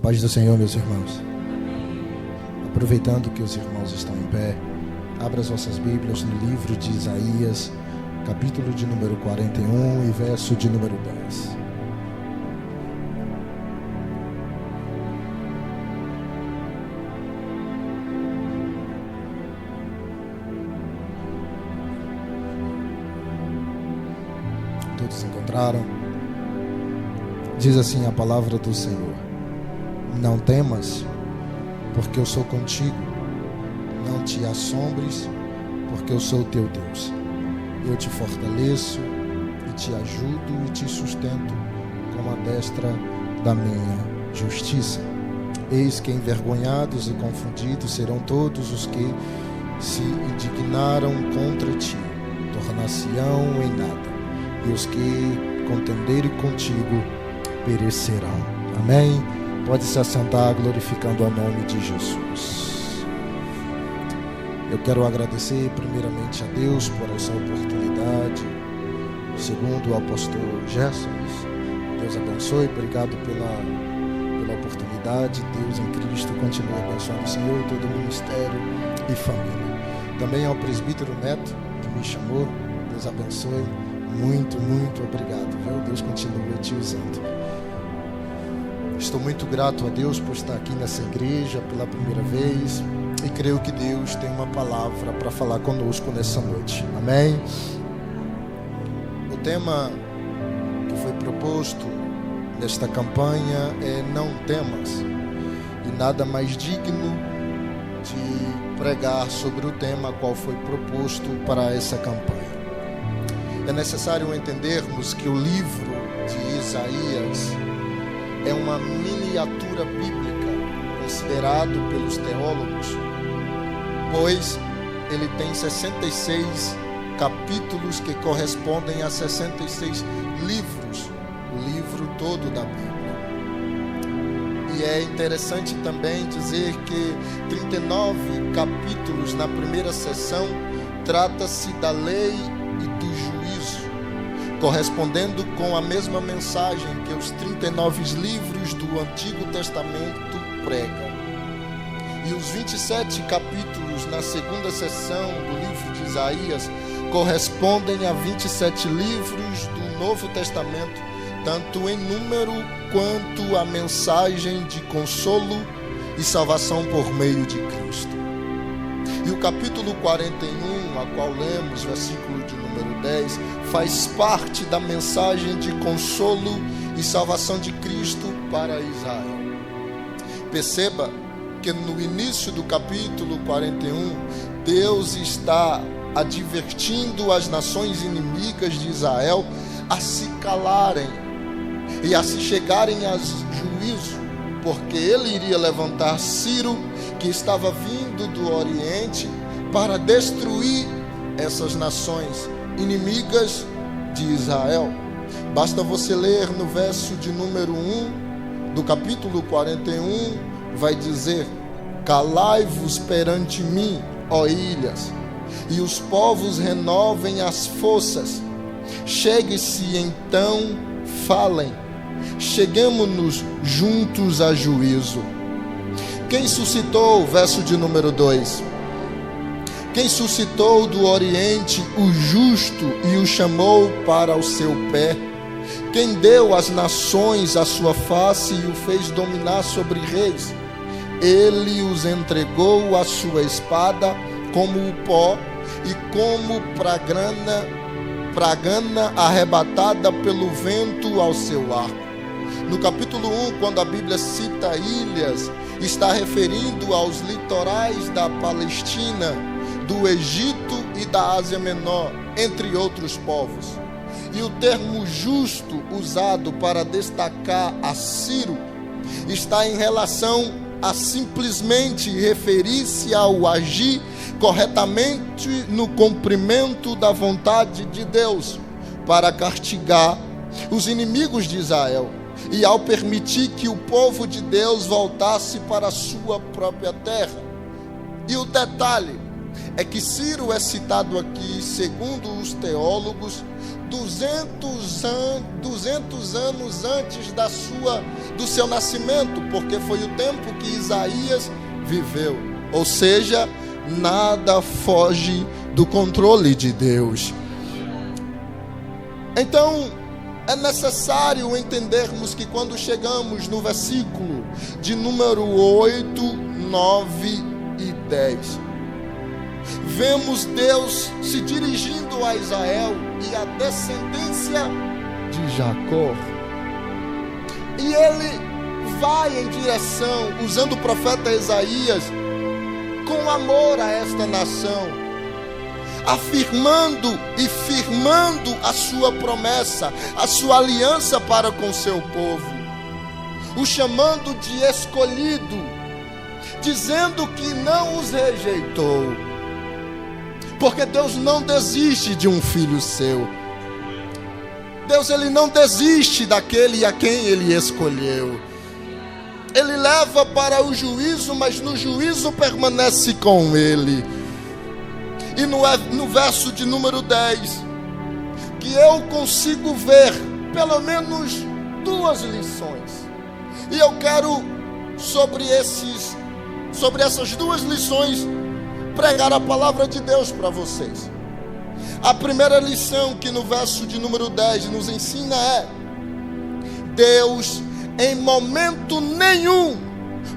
Paz do Senhor, meus irmãos. Aproveitando que os irmãos estão em pé, abra as vossas Bíblias no livro de Isaías, capítulo de número 41 e verso de número 10. Todos encontraram? Diz assim a palavra do Senhor: não temas, porque eu sou contigo. Não te assombres, porque eu sou teu Deus. Eu te fortaleço e te ajudo e te sustento com a destra da minha justiça. Eis que envergonhados e confundidos serão todos os que se indignaram contra ti. Tornar-se-ão em nada, e os que contenderem contigo perecerão. Amém? Pode se assentar glorificando o nome de Jesus. Eu quero agradecer primeiramente a Deus por essa oportunidade. Segundo ao pastor Gerson, Deus abençoe. Obrigado pela oportunidade. Deus em Cristo continue abençoando o Senhor, todo o ministério e família. Também ao presbítero Neto, que me chamou. Deus abençoe. Muito, muito obrigado, viu? Deus continue te usando. Estou muito grato a Deus por estar aqui nessa igreja pela primeira vez e creio que Deus tem uma palavra para falar conosco nessa noite. Amém? O tema que foi proposto nesta campanha é Não Temas, e nada mais digno de pregar sobre o tema qual foi proposto para essa campanha. É necessário entendermos que o livro de Isaías é uma miniatura bíblica, considerado pelos teólogos, pois ele tem 66 capítulos que correspondem a 66 livros, o livro todo da Bíblia. E é interessante também dizer que 39 capítulos na primeira sessão trata-se da lei e do juízo, correspondendo com a mesma mensagem que os 39 livros do Antigo Testamento pregam. E os 27 capítulos na segunda sessão do livro de Isaías correspondem a 27 livros do Novo Testamento, tanto em número quanto a mensagem de consolo e salvação por meio de Cristo. E o capítulo 41, a qual lemos, versículo de número 10, faz parte da mensagem de consolo e salvação de Cristo para Israel. Perceba que no início do capítulo 41, Deus está advertindo as nações inimigas de Israel a se calarem e a se chegarem a juízo, porque ele iria levantar Ciro, que estava vindo do Oriente, para destruir essas nações inimigas de Israel. Basta você ler no verso de número 1 do capítulo 41, vai dizer: calai-vos perante mim, ó ilhas, e os povos renovem as forças. Chegue-se então, falem, cheguemo-nos juntos a juízo. Quem suscitou, verso de número 2, quem suscitou do Oriente o justo e o chamou para o seu pé? Quem deu às nações a sua face e o fez dominar sobre reis? Ele os entregou à sua espada como o pó e como pragana arrebatada pelo vento ao seu arco. No capítulo 1, quando a Bíblia cita ilhas, está referindo aos litorais da Palestina, do Egito e da Ásia Menor, entre outros povos. E o termo justo usado para destacar a Ciro está em relação a simplesmente referir-se ao agir corretamente no cumprimento da vontade de Deus para castigar os inimigos de Israel e ao permitir que o povo de Deus voltasse para a sua própria terra. E o detalhe, é que Ciro é citado aqui, segundo os teólogos, 200 anos antes do seu nascimento, porque foi o tempo que Isaías viveu. Ou seja, nada foge do controle de Deus. Então, é necessário entendermos que quando chegamos no versículo de número 8, 9 e 10, vemos Deus se dirigindo a Israel e a descendência de Jacó. E ele vai em direção, usando o profeta Isaías, com amor a esta nação, afirmando e firmando a sua promessa, a sua aliança para com seu povo, o chamando de escolhido, dizendo que não os rejeitou, porque Deus não desiste de um filho seu. Deus, ele não desiste daquele a quem ele escolheu. Ele leva para o juízo, mas no juízo permanece com ele. E no verso de número 10, que eu consigo ver pelo menos 2 lições. E eu quero, sobre essas 2 lições, pregar a palavra de Deus para vocês. A primeira lição que no verso de número 10 nos ensina é: Deus em momento nenhum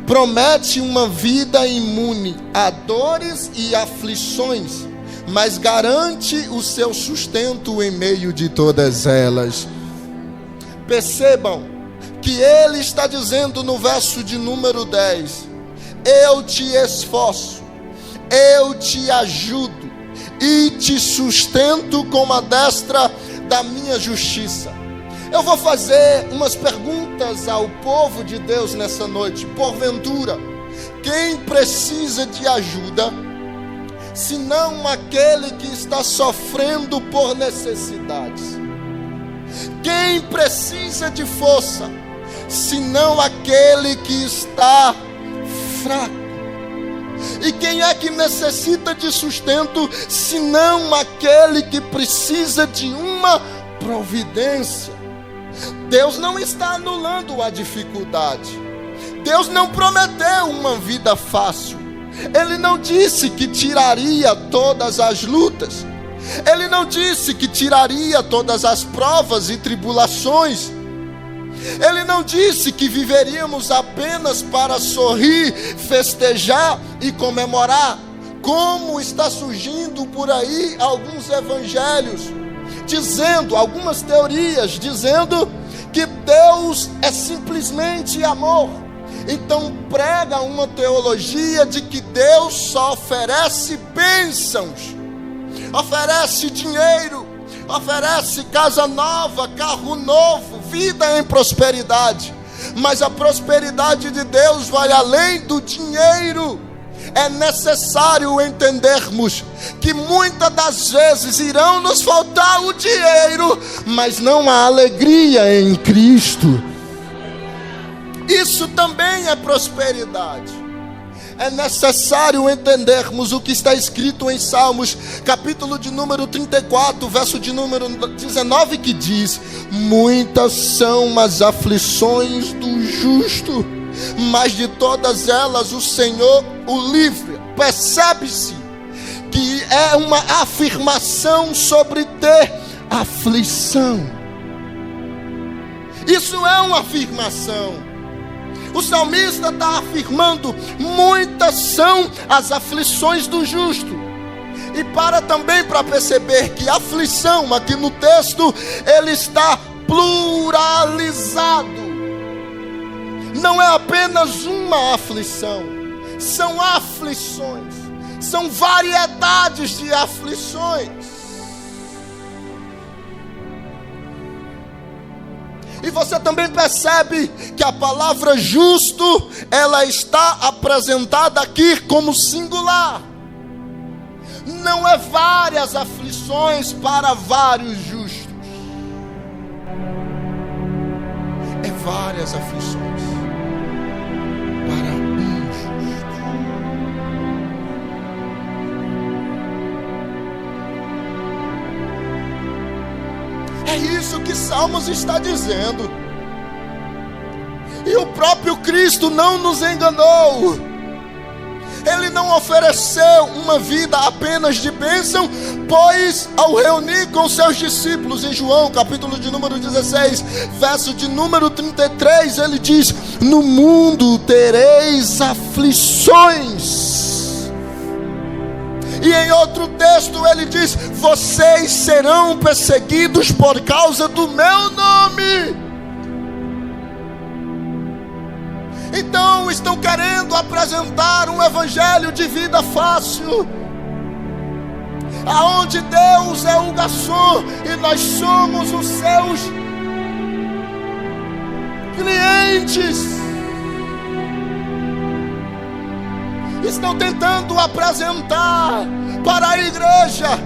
promete uma vida imune a dores e aflições, mas garante o seu sustento em meio de todas elas. Percebam que ele está dizendo no verso de número 10: eu te esforço, eu te ajudo e te sustento com a destra da minha justiça. Eu vou fazer umas perguntas ao povo de Deus nessa noite. Porventura, quem precisa de ajuda, senão aquele que está sofrendo por necessidades? Quem precisa de força, senão aquele que está fraco? E quem é que necessita de sustento, senão aquele que precisa de uma providência? Deus não está anulando a dificuldade. Deus não prometeu uma vida fácil. Ele não disse que tiraria todas as lutas. Ele não disse que tiraria todas as provas e tribulações. Ele não disse que viveríamos apenas para sorrir, festejar e comemorar, como está surgindo por aí alguns evangelhos, dizendo, algumas teorias, dizendo que Deus é simplesmente amor. Então prega uma teologia de que Deus só oferece bênçãos, oferece dinheiro, oferece casa nova, carro novo, vida em prosperidade. Mas a prosperidade de Deus vai além do dinheiro. É necessário entendermos que muitas das vezes irão nos faltar o dinheiro, mas não a alegria em Cristo. Isso também é prosperidade. É necessário entendermos o que está escrito em Salmos, capítulo de número 34, verso de número 19, que diz: muitas são as aflições do justo, mas de todas elas o Senhor o livra. Percebe-se que é uma afirmação sobre ter aflição. Isso é uma afirmação. O salmista está afirmando: muitas são as aflições do justo. E também para perceber que aflição, aqui no texto, ele está pluralizado. Não é apenas uma aflição, são aflições, são variedades de aflições. E você também percebe que a palavra justo, ela está apresentada aqui como singular. Não é várias aflições para vários justos. É várias aflições para um justo. que Salmos está dizendo. E o próprio Cristo não nos enganou. Ele não ofereceu uma vida apenas de bênção, pois ao reunir com seus discípulos em João, capítulo de número 16, verso de número 33, ele diz: no mundo tereis aflições. E em outro texto ele diz: vocês serão perseguidos por causa do meu nome. Então estão querendo apresentar um evangelho de vida fácil, aonde Deus é o garçom e nós somos os seus clientes. Estão tentando apresentar para a igreja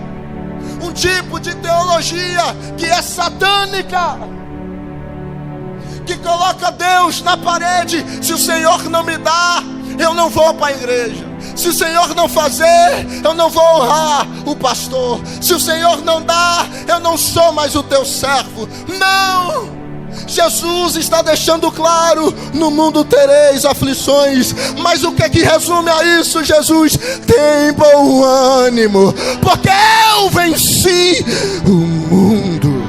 um tipo de teologia que é satânica, que coloca Deus na parede. Se o Senhor não me dá, eu não vou para a igreja. Se o Senhor não fazer, eu não vou honrar o pastor. Se o Senhor não dá, eu não sou mais o teu servo. Não! Jesus está deixando claro: no mundo tereis aflições. Mas o que é que resume a isso, Jesus? Tem bom ânimo, porque eu venci o mundo.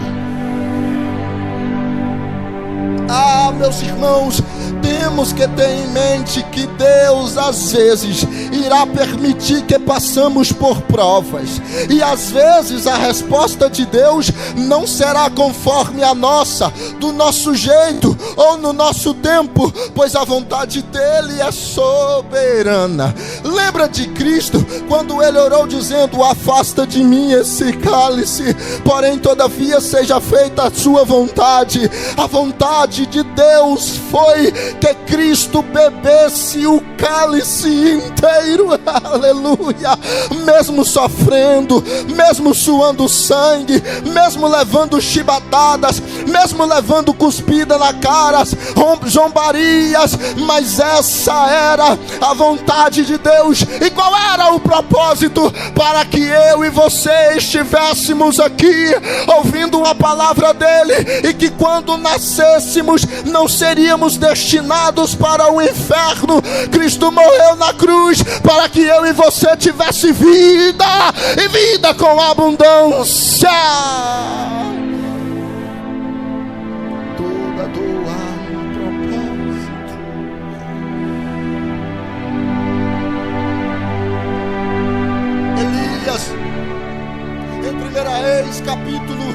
Ah, meus irmãos, temos que ter em mente que Deus às vezes irá permitir que passamos por provas, e às vezes a resposta de Deus não será conforme a nossa, do nosso jeito ou no nosso tempo, pois a vontade dele é soberana. Lembra de Cristo quando ele orou dizendo: afasta de mim esse cálice, porém todavia seja feita a sua vontade. A vontade de Deus foi que Cristo bebesse o cálice inteiro, aleluia, mesmo sofrendo, mesmo suando sangue, mesmo levando chibatadas, mesmo levando cuspida na cara, zombarias, mas essa era a vontade de Deus. E qual era o propósito? Para que eu e você estivéssemos aqui ouvindo a palavra dele, e que quando nascêssemos não seríamos destinados para o inferno. Cristo morreu na cruz para que eu e você tivesse vida, e vida com abundância. Toda dor há um propósito. Elias, em 1 Reis capítulo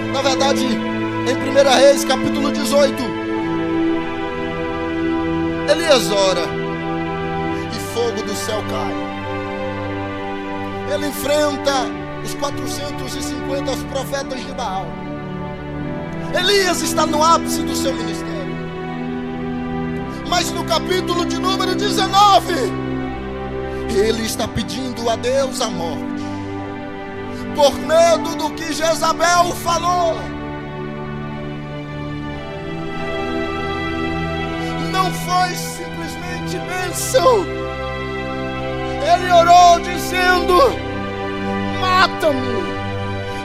1, na verdade em 1 Reis capítulo 18, Elias ora e fogo do céu cai. Ele enfrenta os 450 profetas de Baal. Elias está no ápice do seu ministério. Mas no capítulo de número 19, ele está pedindo a Deus a morte, por medo do que Jezabel falou. Não foi simplesmente bênção. Ele orou dizendo: mata-me,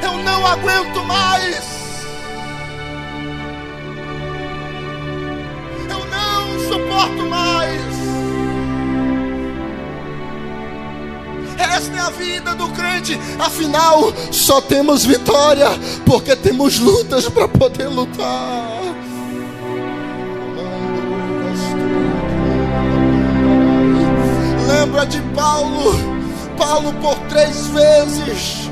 eu não aguento mais, eu não suporto mais. Esta é a vida do crente. Afinal, só temos vitória porque temos lutas para poder lutar. Lembra de Paulo? Paulo por 3 vezes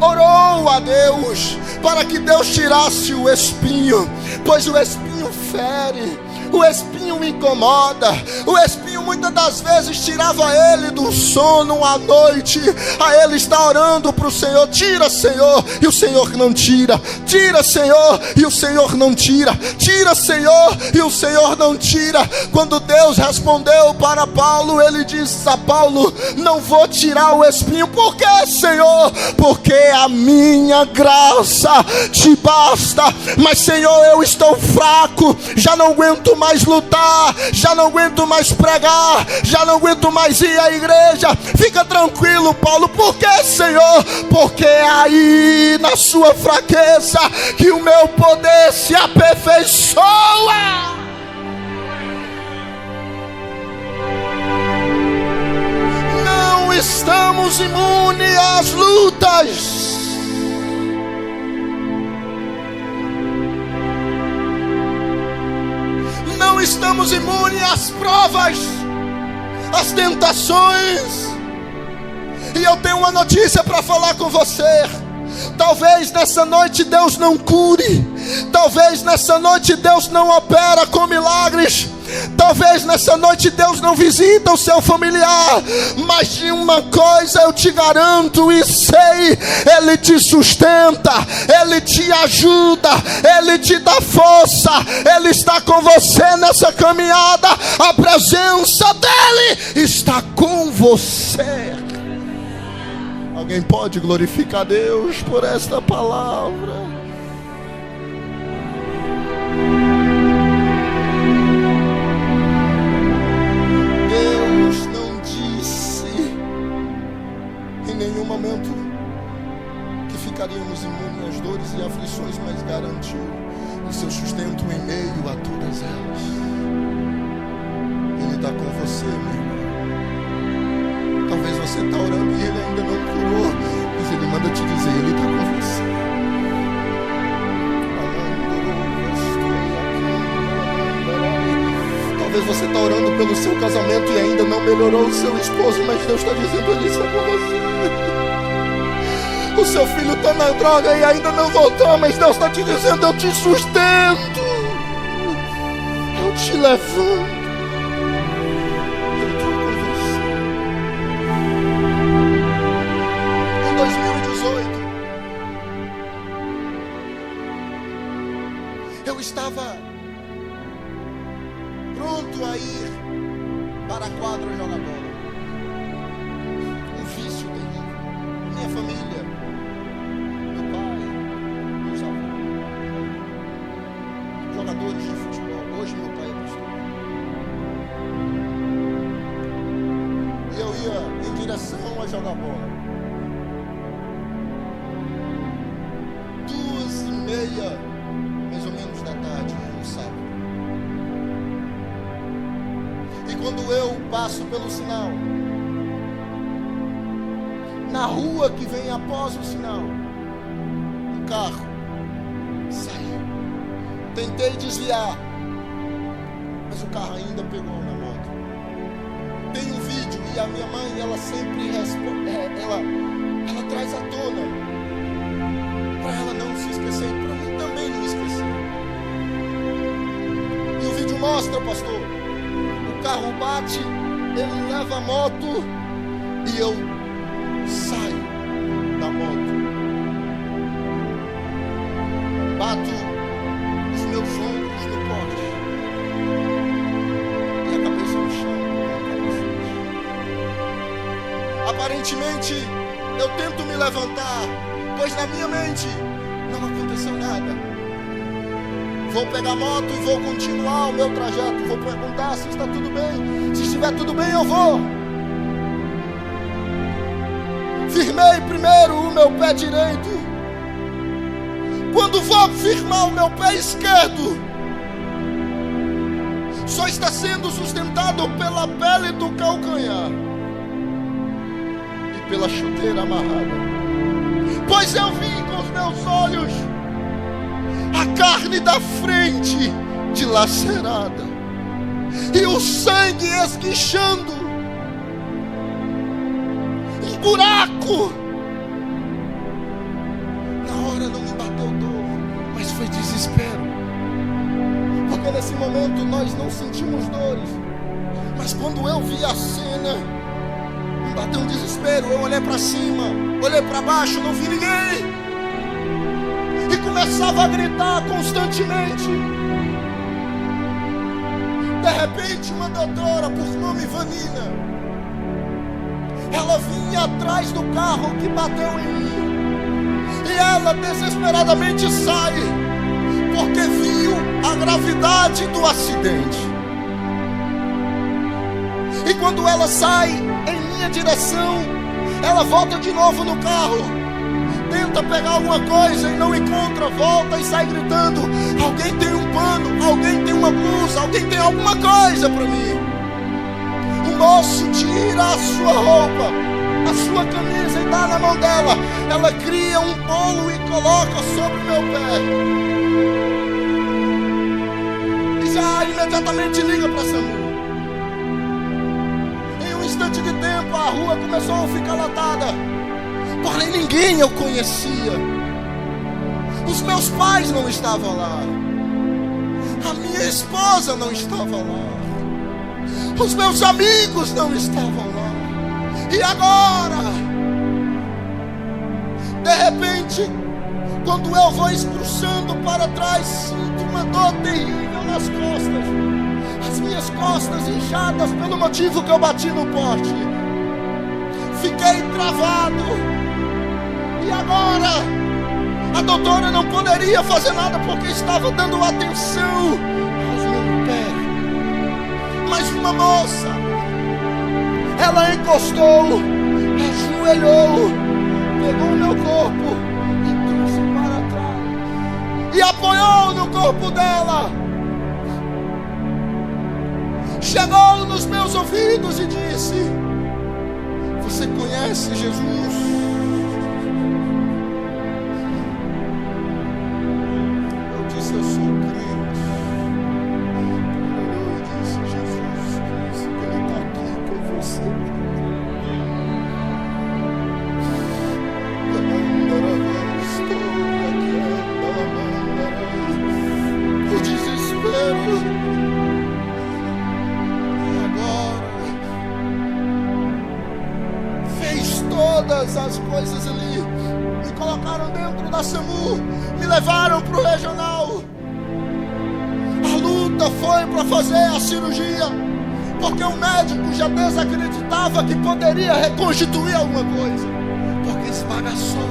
orou a Deus para que Deus tirasse o espinho, pois o espinho fere, o espinho incomoda, o espinho muitas das vezes tirava ele do sono à noite. A ele está orando para o Senhor: tira, Senhor, e o Senhor não tira. Tira, Senhor, e o Senhor não tira. Tira, Senhor, e o Senhor não tira. Quando Deus respondeu para Paulo, ele disse a Paulo: não vou tirar o espinho. Por quê, Senhor? Porque a minha graça te basta. Mas, Senhor, eu estou fraco, já não aguento mais lutar, já não aguento mais pregar, orar, já não aguento mais ir à igreja. Fica tranquilo, Paulo. Por que, Senhor? Porque é aí na sua fraqueza que o meu poder se aperfeiçoa. Não estamos imunes às lutas. Não estamos imunes às provas, às tentações. E eu tenho uma notícia para falar com você. Talvez nessa noite Deus não cure. Talvez nessa noite Deus não opera com milagres. Talvez nessa noite Deus não visita o seu familiar. Mas de uma coisa eu te garanto e sei: Ele te sustenta, Ele te ajuda, Ele te dá força, Ele está com você nessa caminhada. A presença dEle está com você. Alguém pode glorificar Deus por esta palavra? Deus não disse em nenhum momento que ficaríamos imunes às dores e aflições, mas garantiu o seu sustento em meio a todas elas. Ele está com você, meu irmão. Talvez você está orando e Ele ainda não curou, mas Ele manda te dizer: Ele está com você. Talvez você está orando pelo seu casamento e ainda não melhorou o seu esposo, mas Deus está dizendo: Ele está com você. O seu filho está na droga e ainda não voltou, mas Deus está te dizendo: eu te sustento, eu te levanto. Em 2018 eu estava pronto a ir para a quadra jogar bola. Um vício terrível. Minha família, meu pai, meus avós, jogadores de futebol. Hoje meu pai é pastor. E eu ia em direção a jogar bola. 2:30, mais ou menos, da tarde, no sábado. E quando eu passo pelo sinal, na rua que vem após o sinal, o carro saiu. Tentei desviar, mas o carro ainda pegou na moto. Tem um vídeo e a minha mãe, ela sempre responde, ela traz à tona, para ela não se esquecer e para mim também não esquecer. E o vídeo mostra, pastor, o carro bate, ele leva a moto e eu saio da moto. Bato os meus ombros no poste e a cabeça no chão. Aparentemente eu tento me levantar, pois na minha mente não aconteceu nada. Vou pegar a moto e vou continuar o meu trajeto. Vou perguntar se está tudo bem. Se estiver tudo bem, eu vou. Firmei primeiro o meu pé direito. Quando vou firmar o meu pé esquerdo, só está sendo sustentado pela pele do calcanhar e pela chuteira amarrada. Pois eu vi com os meus olhos a carne da frente dilacerada e o sangue esguichando, um buraco. Na hora não me bateu dor, mas foi desespero, porque nesse momento nós não sentimos dores, mas quando eu vi a cena, me bateu um desespero. Eu olhei para cima, olhei para baixo, não vi ninguém. E começava a gritar constantemente. De repente, uma doutora, por nome Vanina, ela vinha atrás do carro que bateu em mim. E ela desesperadamente sai, porque viu a gravidade do acidente. E quando ela sai em minha direção, ela volta de novo no carro, tenta pegar alguma coisa e não encontra, volta e sai gritando: alguém tem um pano, alguém tem uma blusa, alguém tem alguma coisa para mim. O moço tira a sua roupa, a sua camisa e dá na mão dela. Ela cria um bolo e coloca sobre o meu pé. E já imediatamente liga para SAMU. Em um instante de tempo a rua começou a ficar lotada. Porém ninguém eu conhecia. Os meus pais não estavam lá. A minha esposa não estava lá. Os meus amigos não estavam lá. E agora? De repente, quando eu vou expulsando para trás, sinto uma dor terrível nas costas. As minhas costas inchadas pelo motivo que eu bati no poste. Fiquei travado. E agora? A doutora não poderia fazer nada porque estava dando atenção aos meus pés. Mas uma moça, ela encostou, ajoelhou, pegou o meu corpo e trouxe para trás e apoiou no corpo dela. Chegou nos meus ouvidos e disse: você conhece Jesus? Eu disse: eu sou crente. Olhou e disse: Jesus disse que Ele está aqui com você. O desespero. Todas as coisas ali, me colocaram dentro da SAMU, me levaram para o regional. A luta foi para fazer a cirurgia, porque o médico já desacreditava que poderia reconstituir alguma coisa, porque esbagaçou.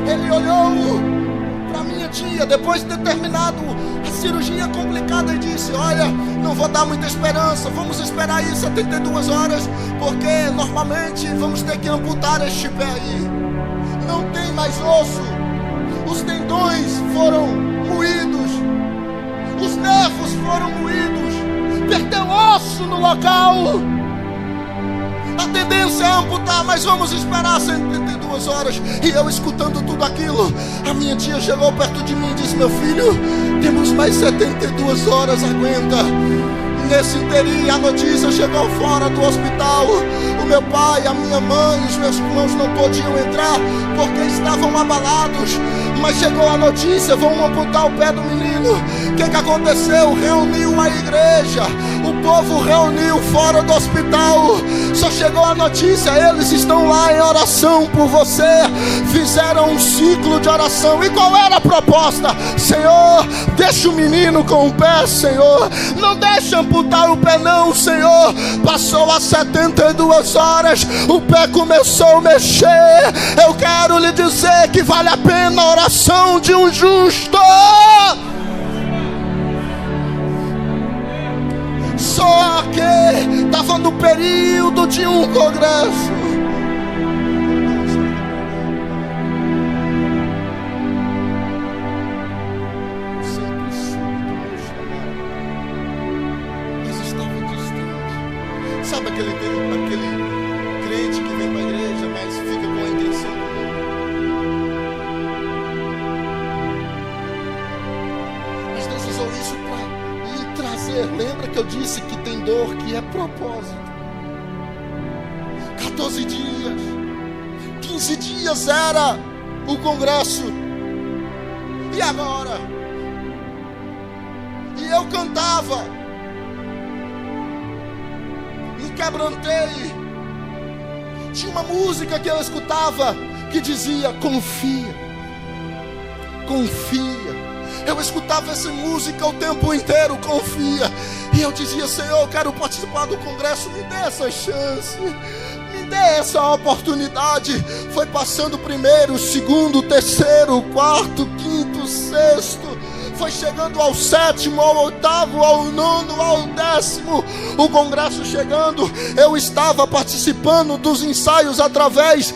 Ele olhou para minha tia, depois de ter terminado a cirurgia complicada, e disse: olha, não vou dar muita esperança, vamos esperar aí 72 horas, porque normalmente vamos ter que amputar este pé aí. Não tem mais osso, os tendões foram moídos, os nervos foram moídos, perdeu osso no local. A tendência é amputar, mas vamos esperar 72 horas. E eu escutando tudo aquilo, a minha tia chegou perto de mim e disse: meu filho, temos mais 72 horas, aguenta. Nesse inteirinho a notícia chegou fora do hospital. O meu pai, a minha mãe, os meus irmãos não podiam entrar porque estavam abalados. Mas chegou a notícia: vão amputar o pé do menino. O que aconteceu? Reuniu a igreja, o povo reuniu fora do hospital. Só chegou a notícia: eles estão lá em oração por você. Fizeram um ciclo de oração. E qual era a proposta? Senhor, deixa o menino com o pé, Senhor. Não deixa amputar o pé não, Senhor. Passou as 72 horas, o pé começou a mexer. Eu quero lhe dizer que vale a pena a oração de um justo. Só que estava no período de um congresso. Sempre soube do meu chamado, mas estava distante. Sabe aquele crente que vem para a igreja, mas fica com a intenção do mundo? Mas Deus usou isso para lhe trazer. Lembra que eu disse que tem dor que é propósito? 14 dias, 15 dias era o congresso. E agora? E eu cantava, me quebrantei. Tinha uma música que eu escutava que dizia: confia, confia. Eu escutava essa música o tempo inteiro: confia. E eu dizia: Senhor, eu quero participar do congresso, me dê essa chance, me dê essa oportunidade. Foi passando o primeiro, o segundo, o terceiro, o quarto, o quinto, o sexto. foi chegando ao 7º, ao 8º, ao 9º, ao 10º, o congresso chegando, eu estava participando dos ensaios através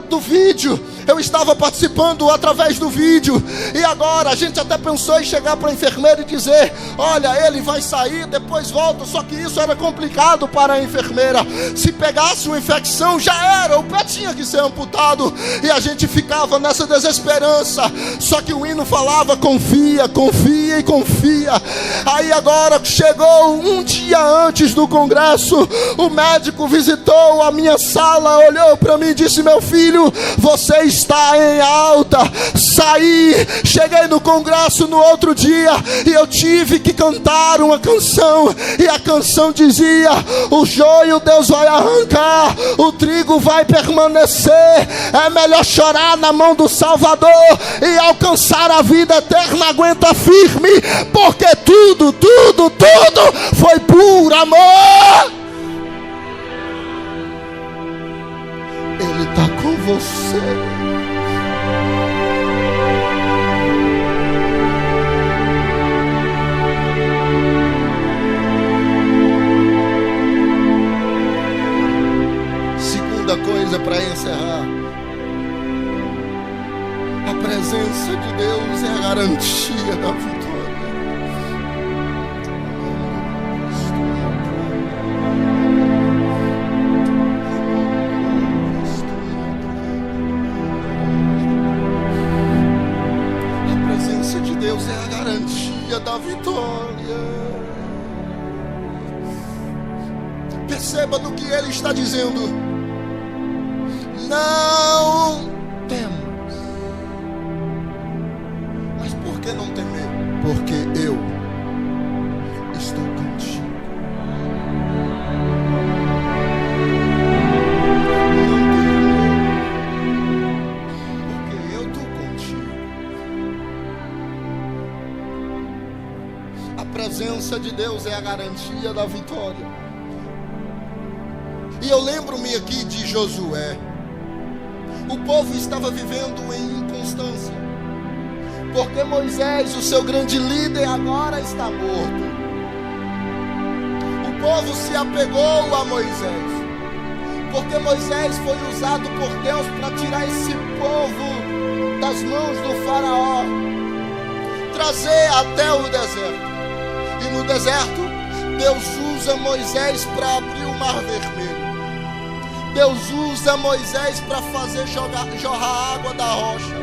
do vídeo. Eu estava participando através do vídeo. E agora a gente até pensou em chegar para a enfermeira e dizer: olha, ele vai sair, depois volta. Só que isso era complicado para a enfermeira. Se pegasse uma infecção, já era, o pé tinha que ser amputado. E a gente ficava nessa desesperança. Só que o hino falava: confia, confia e confia. Aí agora chegou um dia antes do congresso, o médico visitou a minha sala, olhou para mim e disse: meu filho, você está em alta. Saí, cheguei no congresso no outro dia e eu tive que cantar uma canção, e a canção dizia: o joio Deus vai arrancar, o trigo vai permanecer. É melhor chorar na mão do Salvador e alcançar a vida eterna. Aguenta firme, porque tudo foi por amor. Ele está com você. Segunda coisa para encerrar: a presença de Deus é a garantia da vitória. A presença de Deus é a garantia da vitória. Perceba no que ele está dizendo: não temos. Mas por que não temer? Porque eu estou contigo. Não temer, porque eu estou contigo. A presença de Deus é a garantia da vitória. E eu lembro-me aqui de Josué. O povo estava vivendo em inconstância, porque Moisés, o seu grande líder, agora está morto. O povo se apegou a Moisés, porque Moisés foi usado por Deus para tirar esse povo das mãos do faraó, trazer até o deserto. E no deserto, Deus usa Moisés para abrir o mar vermelho. Deus usa Moisés para fazer jorrar água da rocha.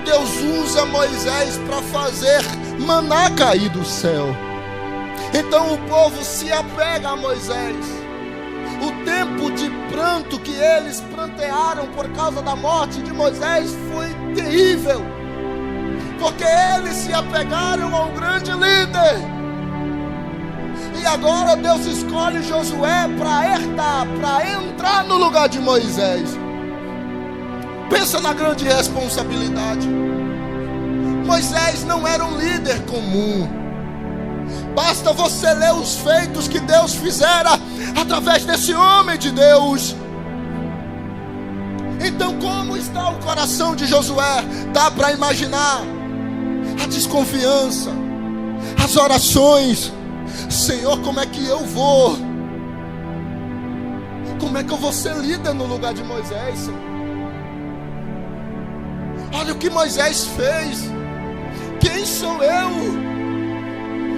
Deus usa Moisés para fazer maná cair do céu. Então o povo se apega a Moisés. O tempo de pranto que eles prantearam por causa da morte de Moisés foi terrível, porque eles se apegaram ao grande líder. E agora Deus escolhe Josué para herdar, para entrar no lugar de Moisés. Pensa na grande responsabilidade. Moisés não era um líder comum. Basta você ler os feitos que Deus fizera através desse homem de Deus. Então, como está o coração de Josué? Dá para imaginar a desconfiança, as orações. Senhor, como é que eu vou? Como é que eu vou ser líder no lugar de Moisés, Senhor? Olha o que Moisés fez. Quem sou eu?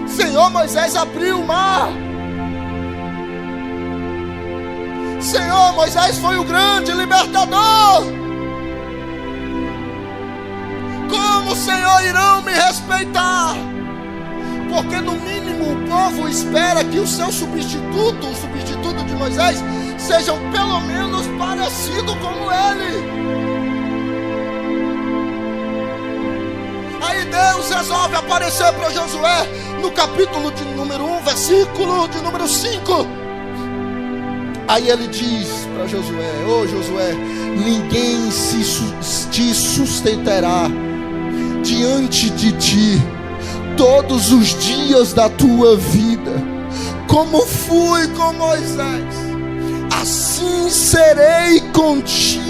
Senhor, Moisés abriu o mar. Senhor, Moisés foi o grande libertador. Como o Senhor irão me respeitar? Porque no mínimo o povo espera que o seu substituto, o substituto de Moisés, sejam pelo menos parecido como ele. Aí Deus resolve aparecer para Josué no capítulo de número 1, versículo de número 5. Aí ele diz para Josué: ô Josué, ninguém te sustentará diante de ti todos os dias da tua vida. Como fui com Moisés, assim serei contigo.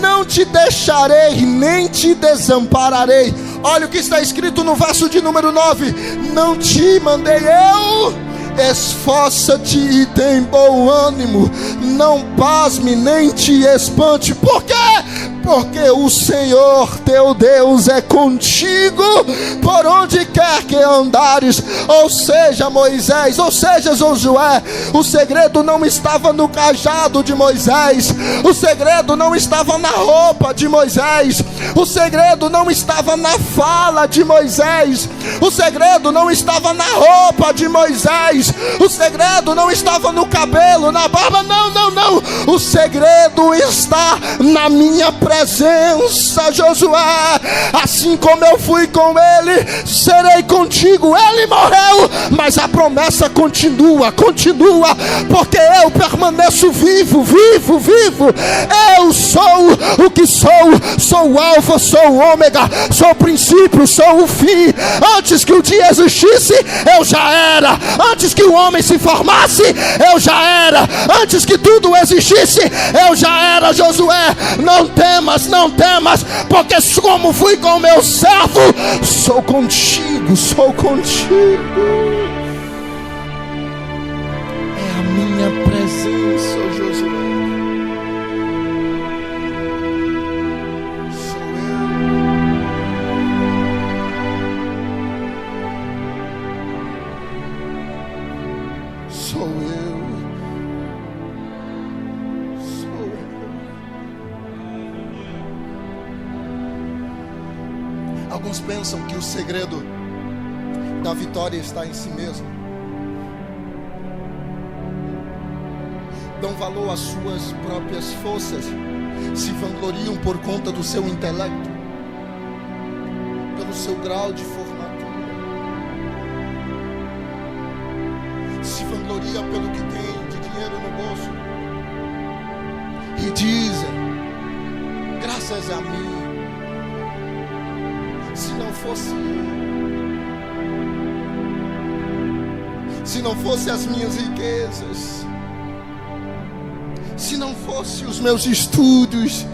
Não te deixarei, nem te desampararei. Olha o que está escrito no verso de número 9: não te mandei eu? Esforça-te e tem bom ânimo, não pasme nem te espante. Por quê? Porque o Senhor teu Deus é contigo por onde quer que andares. Ou seja, Moisés, ou seja, Josué, o segredo não estava no cajado de Moisés, o segredo não estava na roupa de Moisés, o segredo não estava na fala de Moisés, o segredo não estava na roupa de Moisés, o segredo não estava no cabelo, na barba, não, não, não. O segredo está na minha presença, Josué. Assim como eu fui com ele, serei contigo. Ele morreu, mas a promessa continua, continua, porque eu permaneço vivo, vivo, vivo. Eu sou o que sou o alfa, sou o ômega, sou o princípio, sou o fim. Antes que o dia existisse, eu já era. Antes que o homem se formasse, eu já era. Antes que tudo existisse, eu já era. Josué, não temas, não temas, porque como fui com meu servo, sou contigo, sou contigo. É a minha presença, Josué. Sou eu. Alguns pensam que o segredo da vitória está em si mesmo. Dão valor às suas próprias forças, se vangloriam por conta do seu intelecto, pelo seu grau de formatura, se vangloria pelo que tem de dinheiro no bolso, e dizem: graças a mim, se não fosse eu, se não fosse as minhas riquezas, se não fosse os meus estudos.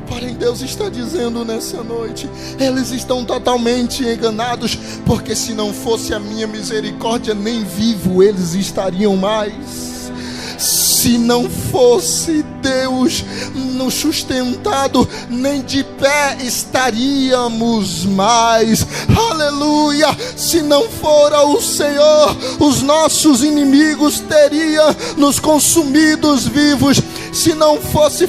Porém, Deus está dizendo nessa noite: eles estão totalmente enganados, porque se não fosse a minha misericórdia, nem vivo eles estariam mais. Se não fosse Deus nos sustentado, nem de pé estaríamos mais. Aleluia! Se não fora o Senhor, os nossos inimigos teriam nos consumidos vivos. Se não fosse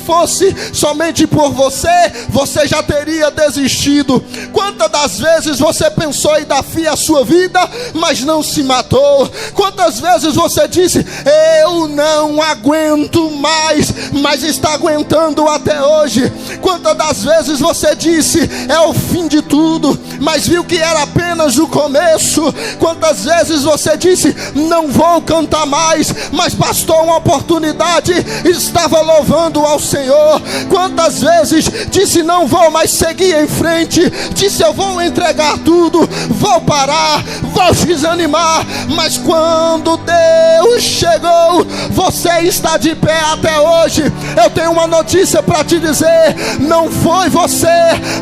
somente por você, você já teria desistido. Quantas das vezes você pensou em dar fim à sua vida, mas não se matou? Quantas vezes você disse: eu não aguento mais, mas está aguentando até hoje? Quantas das vezes você disse: é o fim de tudo, mas viu que era apenas o começo? Quantas vezes você disse: não vou cantar mais, mas bastou uma oportunidade, estava louvando ao Senhor? Quantas vezes disse: não vou mais seguir em frente, disse: eu vou entregar tudo, vou parar, vou desanimar? Mas quando Deus chegou, você está de pé até hoje. Eu tenho uma notícia para te dizer: não foi você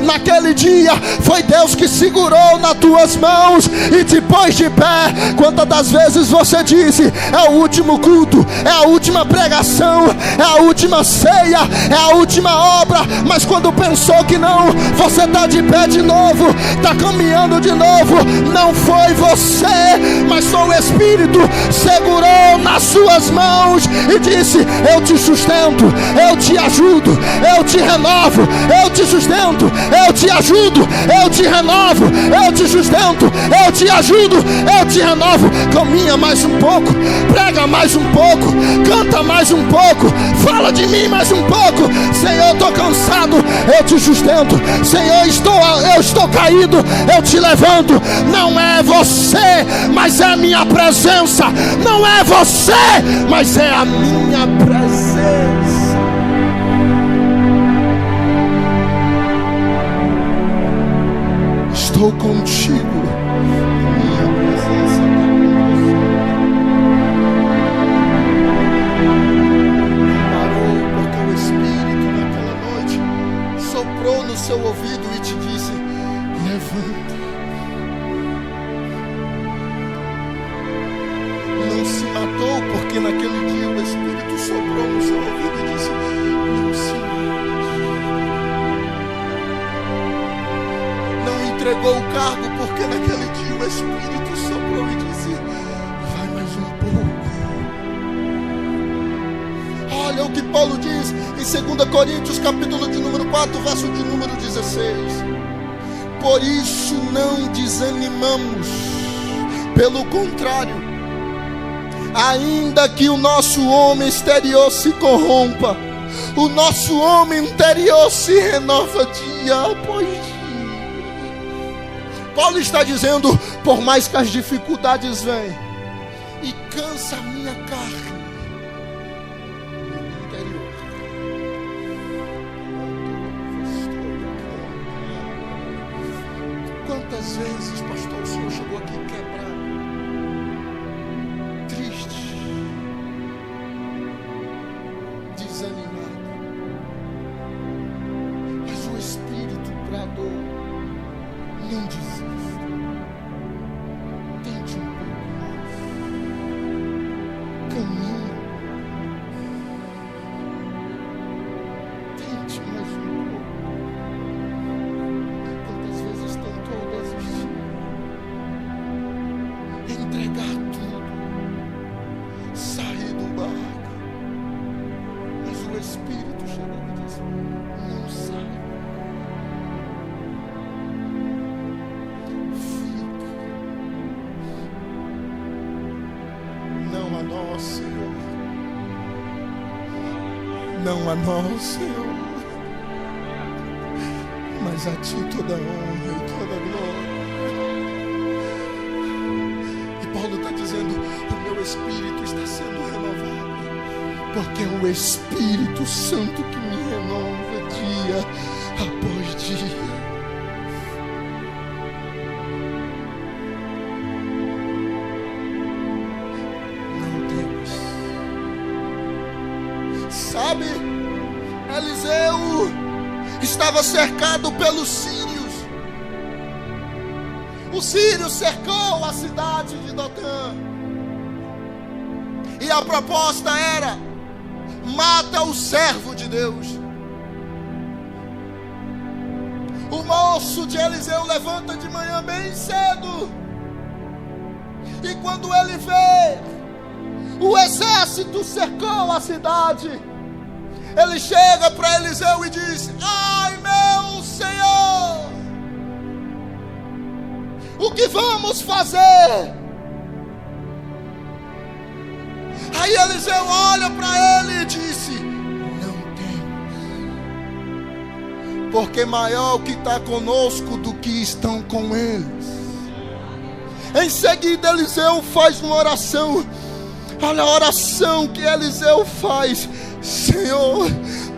naquele dia, foi Deus que segurou nas tuas mãos e te pôs de pé. Quantas das vezes você disse: é o último culto, é a última pregação, é a última ceia, é a última obra, mas quando pensou que não, você está de pé de novo, está caminhando de novo. Não foi você, mas só o Espírito segurou nas suas mãos e disse: eu te sustento, eu te ajudo, eu te renovo, eu te sustento, eu te ajudo, eu te renovo, eu te sustento, eu te ajudo, eu te renovo. Caminha mais um pouco, prega mais um pouco, canta mais um pouco, fala de mim mais um pouco. Senhor, eu estou cansado, eu te sustento. Senhor, eu estou caído, eu te levanto. Não é você, mas é a minha presença. Não é você, mas é a minha presença. Estou contigo. Minha presença parou, porque o Espírito naquela noite soprou no seu ouvido e te disse: entregou o cargo, porque naquele dia o Espírito soprou e disse: vai mais um pouco. Olha o que Paulo diz em 2 Coríntios, capítulo de número 4, verso de número 16. Por isso não desanimamos, pelo contrário, ainda que o nosso homem exterior se corrompa, o nosso homem interior se renova dia após dia. Paulo está dizendo: por mais que as dificuldades venham e cansa a minha carne, no interior, quantas vezes, pastor, o senhor chegou aqui quebrado, triste, desanimado, mas o Espírito bradou: não desista, tente um pouco mais, caminhe, tente mais um pouco. Quantas vezes tentou desistir, entregar tudo, sair do barco, mas o Espírito chegou e disse: não sai. Não a nós, Senhor. Não a nós, Senhor. Mas a Ti toda honra e toda glória. E Paulo está dizendo: o meu espírito está sendo renovado, porque é o Espírito Santo que me renova dia após dia. Sabe, Eliseu estava cercado pelos sírios. O sírio cercou a cidade de Dotã. E a proposta era: mata o servo de Deus. O moço de Eliseu levanta de manhã bem cedo. E quando ele vê o exército cercou a cidade, ele chega para Eliseu e diz: ai, meu Senhor, o que vamos fazer? Aí Eliseu olha para ele e disse: não temas, porque maior o que está conosco do que estão com eles. Em seguida Eliseu faz uma oração. Olha a oração que Eliseu faz: Senhor,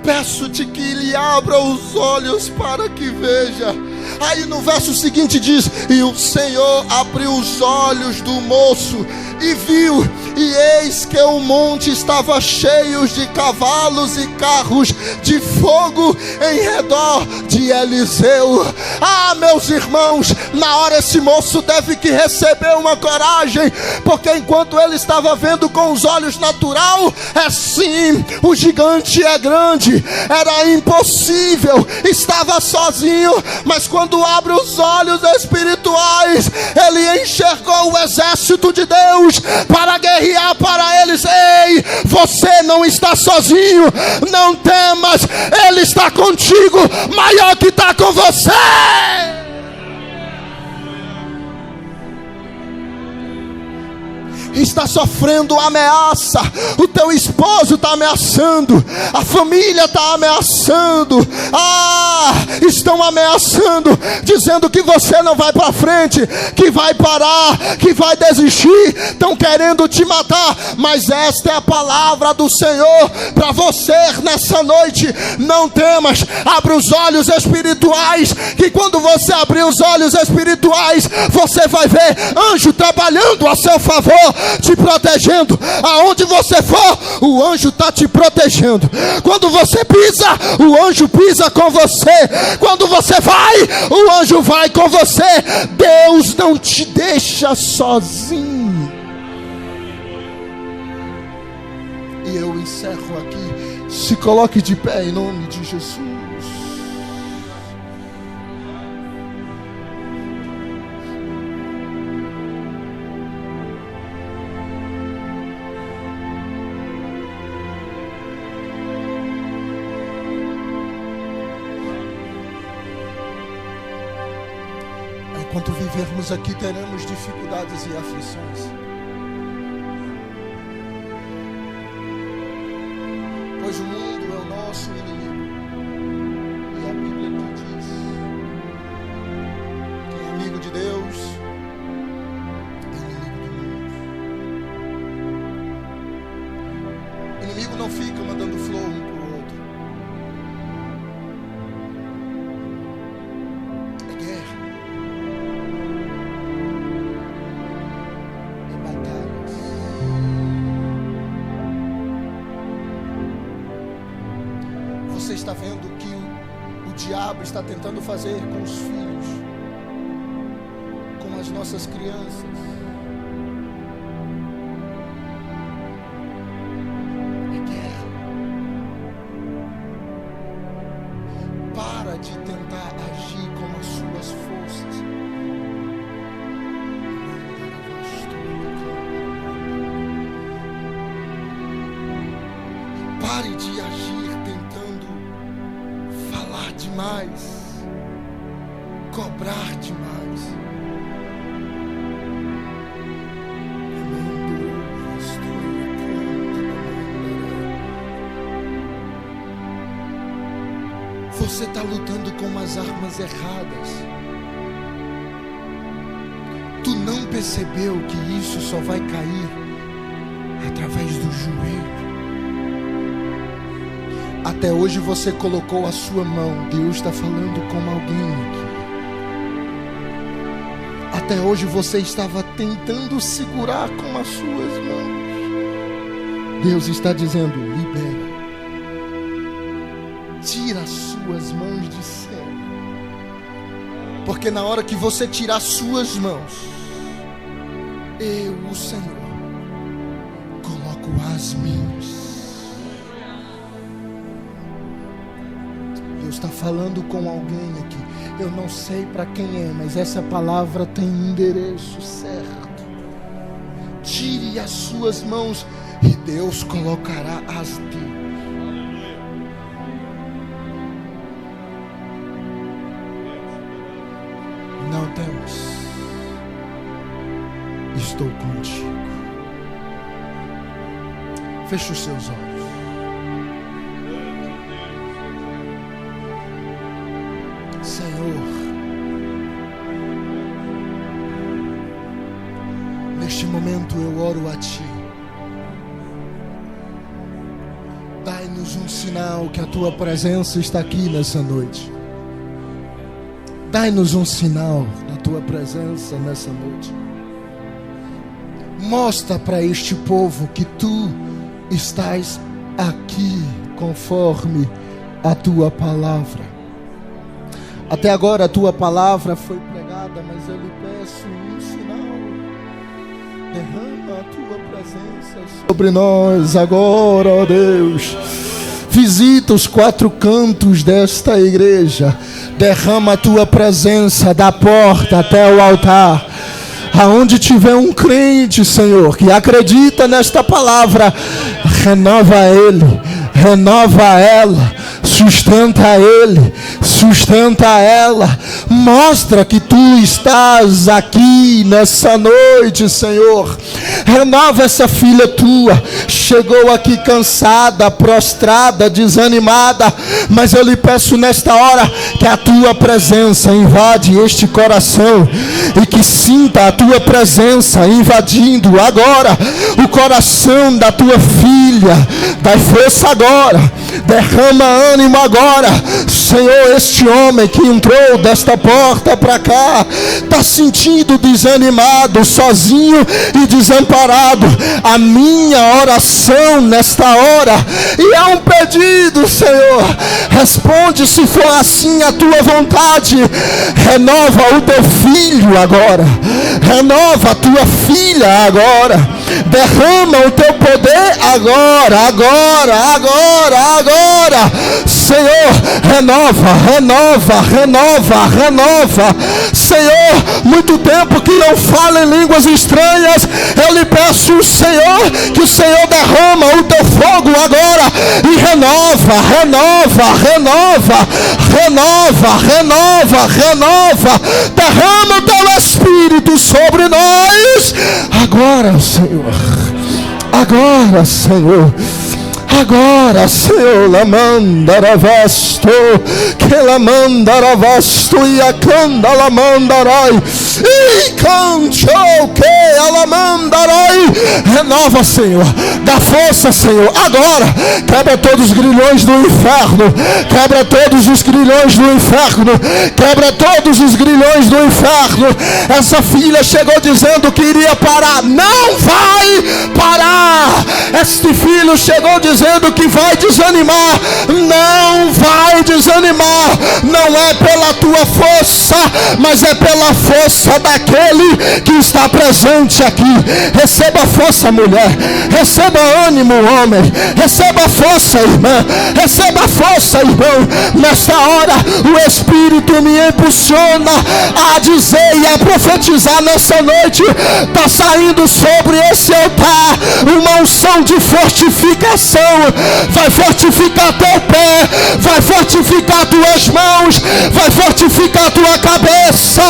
peço-te que lhe abra os olhos para que veja. Aí no verso seguinte diz: e o Senhor abriu os olhos do moço e viu, e eis que o monte estava cheio de cavalos e carros de fogo em redor de Eliseu. Ah, meus irmãos, na hora esse moço deve que receber uma coragem, porque enquanto ele estava vendo com os olhos natural, é sim, o gigante é grande, era impossível, estava sozinho, mas quando abre os olhos espirituais, ele enxergou o exército de Deus para guerrear para eles. Ei, você não está sozinho, não temas, Ele está contigo, maior que está com você. Está sofrendo ameaça, o teu esposo está ameaçando, a família está ameaçando, estão ameaçando, dizendo que você não vai para frente, que vai parar, que vai desistir, estão querendo te matar, mas esta é a palavra do Senhor para você nessa noite. Não temas, abre os olhos espirituais, que quando você abrir os olhos espirituais, você vai ver anjo trabalhando a seu favor, te protegendo. Aonde você for, o anjo está te protegendo. Quando você pisa, o anjo pisa com você. Quando você vai, o anjo vai com você. Deus não te deixa sozinho. E eu encerro aqui. Se coloque de pé em nome de Jesus. Enquanto vivermos aqui, teremos dificuldades e aflições. Pois o mundo é o nosso inimigo. E a Bíblia nos diz: quem é amigo de Deus é inimigo do mundo. O inimigo não fica mandando flor um para o outro. É guerra. É batalhas. Você está vendo o que o diabo está tentando fazer com os filhos, com as nossas crianças. É guerra. Para de tentar agir com as suas forças. Pare de agir tentando falar demais, cobrar demais. Você está lutando com as armas erradas. Tu não percebeu que isso só vai cair através do joelho. Até hoje você colocou a sua mão. Deus está falando com alguém aqui. Até hoje você estava tentando segurar com as suas mãos. Deus está dizendo: libera. Tira as suas mãos de céu. Porque na hora que você tirar suas mãos, eu, o Senhor, coloco as minhas. Deus está falando com alguém aqui. Eu não sei para quem é, mas essa palavra tem endereço certo. Tire as suas mãos e Deus colocará as dele. Não temas, estou contigo. Feche os seus olhos. Senhor, neste momento eu oro a Ti. Dai-nos um sinal que a Tua presença está aqui nessa noite. Dai-nos um sinal da Tua presença nessa noite. Mostra para este povo que Tu estás aqui conforme a Tua palavra. Até agora a Tua palavra foi pregada, mas eu lhe peço um sinal. Derrama a Tua presença sobre nós agora, ó Deus. Visita os quatro cantos desta igreja. Derrama a Tua presença da porta até o altar. Aonde tiver um crente, Senhor, que acredita nesta palavra, renova ele, renova ela, sustenta ele, sustenta ela. Mostra que Tu estás aqui nessa noite, Senhor. Renova essa filha Tua. Chegou aqui cansada, prostrada, desanimada, mas eu lhe peço nesta hora que a Tua presença invade este coração e que sinta a Tua presença invadindo agora o coração da Tua filha. Dai força agora, derrama ânimo agora. Senhor, este homem que entrou desta porta para cá está sentindo desanimado, sozinho e desamparado. A minha oração nesta hora, e é um pedido, Senhor, responde se for assim a Tua vontade. Renova o Teu filho agora, renova a Tua filha agora, derrama o Teu poder agora, agora, agora, agora. Senhor, renova, renova, renova, renova. Senhor, muito tempo que não falo em línguas estranhas, eu lhe peço, Senhor, que o Senhor derrama o Teu fogo agora e renova, renova, renova, renova, renova, renova. Derrama o Teu sobre nós. Agora, Senhor. Agora, Senhor. Agora, Senhor, lamandaravasto, que lamandaravasto e a canda lamandarai, e cantou que alamandarai. Renova, Senhor, dá força, Senhor. Agora, quebra todos os grilhões do inferno, quebra todos os grilhões do inferno, quebra todos os grilhões do inferno. Essa filha chegou dizendo que iria parar, não vai parar. Este filho chegou dizendo que vai desanimar, não vai desanimar. Não é pela tua força, mas é pela força daquele que está presente aqui. Receba força, mulher, receba ânimo, homem, receba força, irmã, receba força, irmão. Nessa hora o Espírito me impulsiona a dizer e a profetizar. Nessa noite está saindo sobre esse altar uma unção de fortificação. Vai fortificar teu pé, vai fortificar tuas mãos, vai fortificar tua cabeça.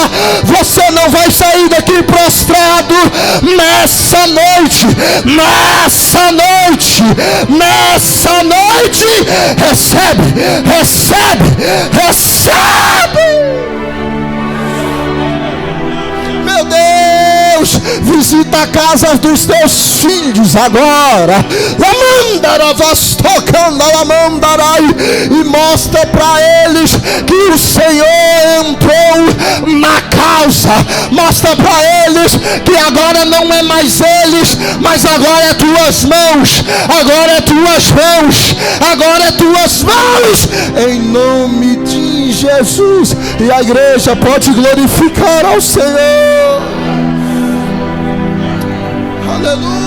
Você não vai sair daqui prostrado. Nessa noite, nessa noite, nessa noite, recebe, recebe, recebe. Meu Deus, visita a casa dos teus filhos agora. E mostra para eles que o Senhor entrou na causa. Mostra para eles que agora não é mais eles, mas agora é tuas mãos. Agora é tuas mãos. Agora é tuas mãos. Em nome de Jesus. E a igreja pode glorificar ao Senhor. Aleluia.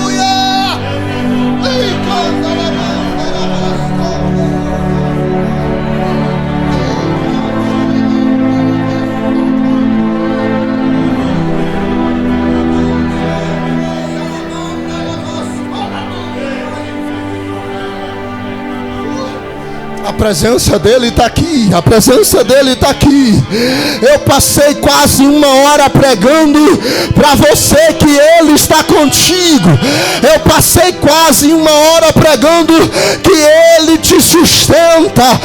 A presença dele está aqui, a presença dele está aqui. Eu passei quase 1 hora pregando para você que ele está contigo. Eu passei quase 1 hora pregando que ele te sustenta,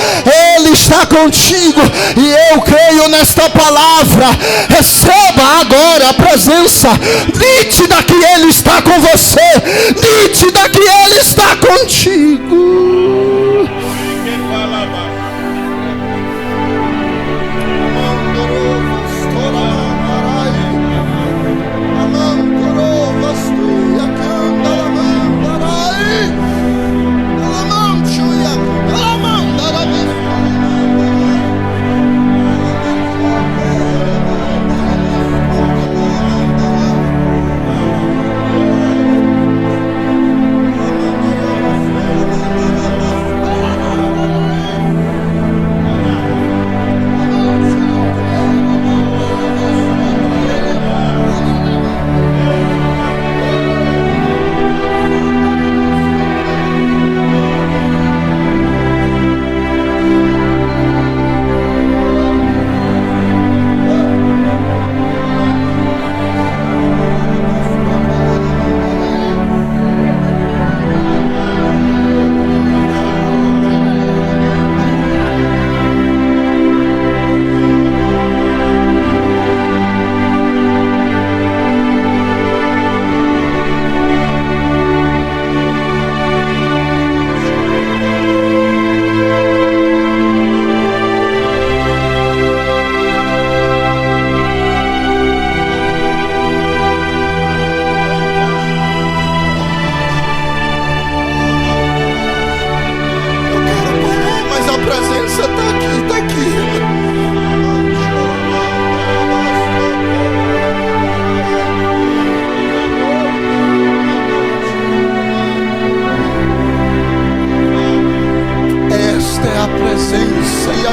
ele está contigo. E eu creio nesta palavra. Receba agora a presença nítida que ele está com você, nítida que ele está contigo.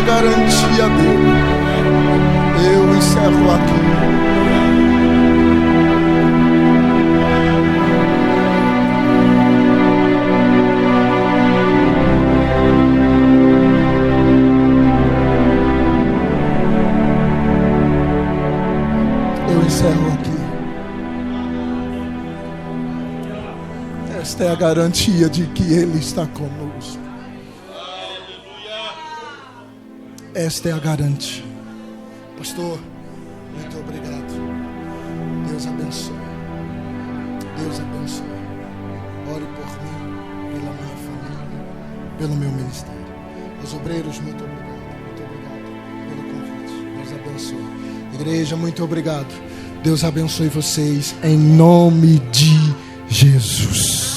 Garantia dele. Eu encerro aqui. Eu encerro aqui. esta é a garantia de que Ele está conosco. Esta é a garantia. Pastor, muito obrigado. Deus abençoe. Deus abençoe. Ore por mim, pela minha família, pelo meu ministério. Os obreiros, muito obrigado. Muito obrigado pelo convite. Deus abençoe. Igreja, muito obrigado. Deus abençoe vocês em nome de Jesus.